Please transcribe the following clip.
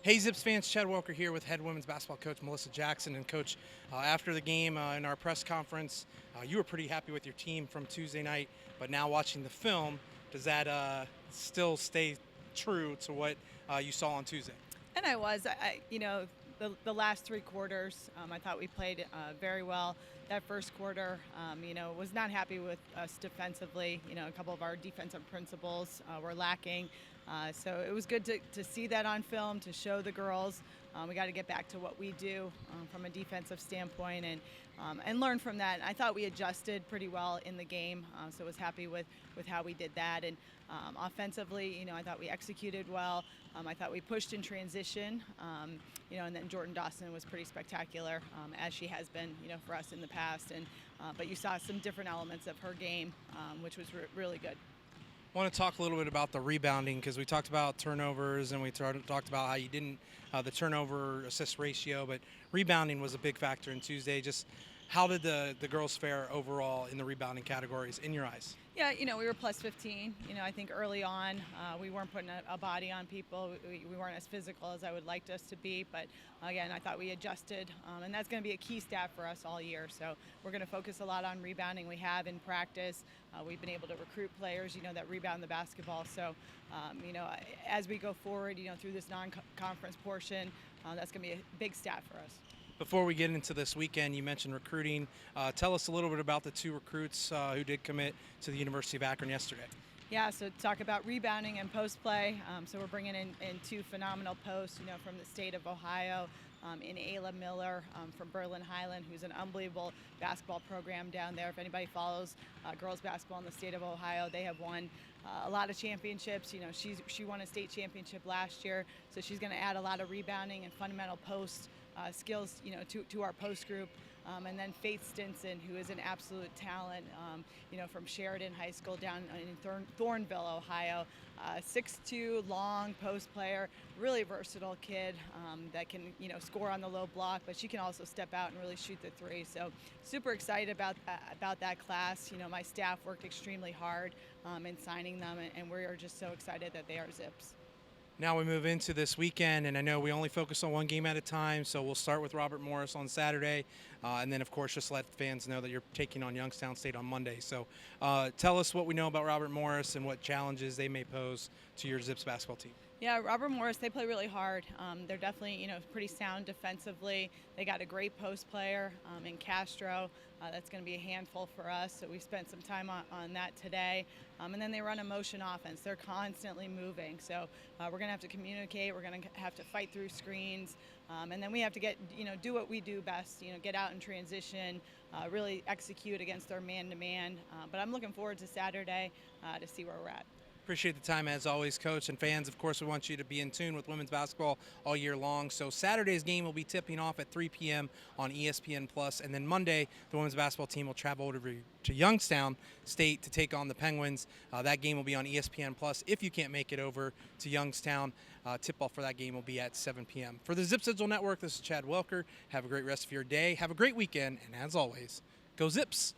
Hey Zips fans, Chad Welker here with head women's basketball coach Melissa Jackson. And coach, after the game in our press conference, you were pretty happy with your team from Tuesday night, but now watching the film, does that still stay true to what you saw on Tuesday? And I was, the last three quarters, I thought we played very well. That first quarter, was not happy with us defensively. A couple of our defensive principles were lacking. So it was good to see that on film, to show the girls. We got to get back to what we do from a defensive standpoint and learn from that. I thought we adjusted pretty well in the game, so I was happy with how we did that. And offensively, I thought we executed well. I thought we pushed in transition, and then Jordan Dawson was pretty spectacular, as she has been, for us in the past. But you saw some different elements of her game, which was really good. I want to talk a little bit about the rebounding because we talked about turnovers and we talked about how you didn't the turnover assist ratio, but rebounding was a big factor in Tuesday. Just how did the girls fare overall in the rebounding categories in your eyes? Yeah, we were plus 15. I think early on we weren't putting a body on people. We weren't as physical as I would like us to be. But again, I thought we adjusted, and that's going to be a key stat for us all year. So we're going to focus a lot on rebounding. We have in practice. We've been able to recruit players, that rebound the basketball. So, as we go forward, through this non-conference portion, that's going to be a big stat for us. Before we get into this weekend, you mentioned recruiting. Tell us a little bit about the two recruits who did commit to the University of Akron yesterday. Yeah, so talk about rebounding and post play. So we're bringing in two phenomenal posts, from the state of Ohio, in Ayla Miller from Berlin Highland, who's an unbelievable basketball program down there. If anybody follows girls basketball in the state of Ohio, they have won a lot of championships. She won a state championship last year, so she's going to add a lot of rebounding and fundamental post skills, to our post group. And then Faith Stinson, who is an absolute talent, from Sheridan High School down in Thornville, Ohio. 6'2", long post player, really versatile kid that can, score on the low block, but she can also step out and really shoot the three. So super excited about that class. My staff worked extremely hard in signing them, and we are just so excited that they are Zips. Now we move into this weekend, and I know we only focus on one game at a time, so we'll start with Robert Morris on Saturday, and then, of course, just let fans know that you're taking on Youngstown State on Monday. So tell us what we know about Robert Morris and what challenges they may pose to your Zips basketball team. Yeah, Robert Morris, they play really hard. They're definitely, pretty sound defensively. They got a great post player in Castro. That's going to be a handful for us, so we spent some time on that today. And then they run a motion offense. They're constantly moving, so we're going to have to communicate. We're going to have to fight through screens, and then we have to do what we do best. Get out in transition, really execute against their man-to-man. But I'm looking forward to Saturday to see where we're at. Appreciate the time as always, Coach. And fans, of course, we want you to be in tune with women's basketball all year long. So Saturday's game will be tipping off at 3 p.m. on ESPN+. And then Monday, the women's basketball team will travel over to Youngstown State to take on the Penguins. That game will be on ESPN+. If you can't make it over to Youngstown, tip-off for that game will be at 7 p.m. For the Zips Digital Network, this is Chad Welker. Have a great rest of your day. Have a great weekend. And as always, go Zips!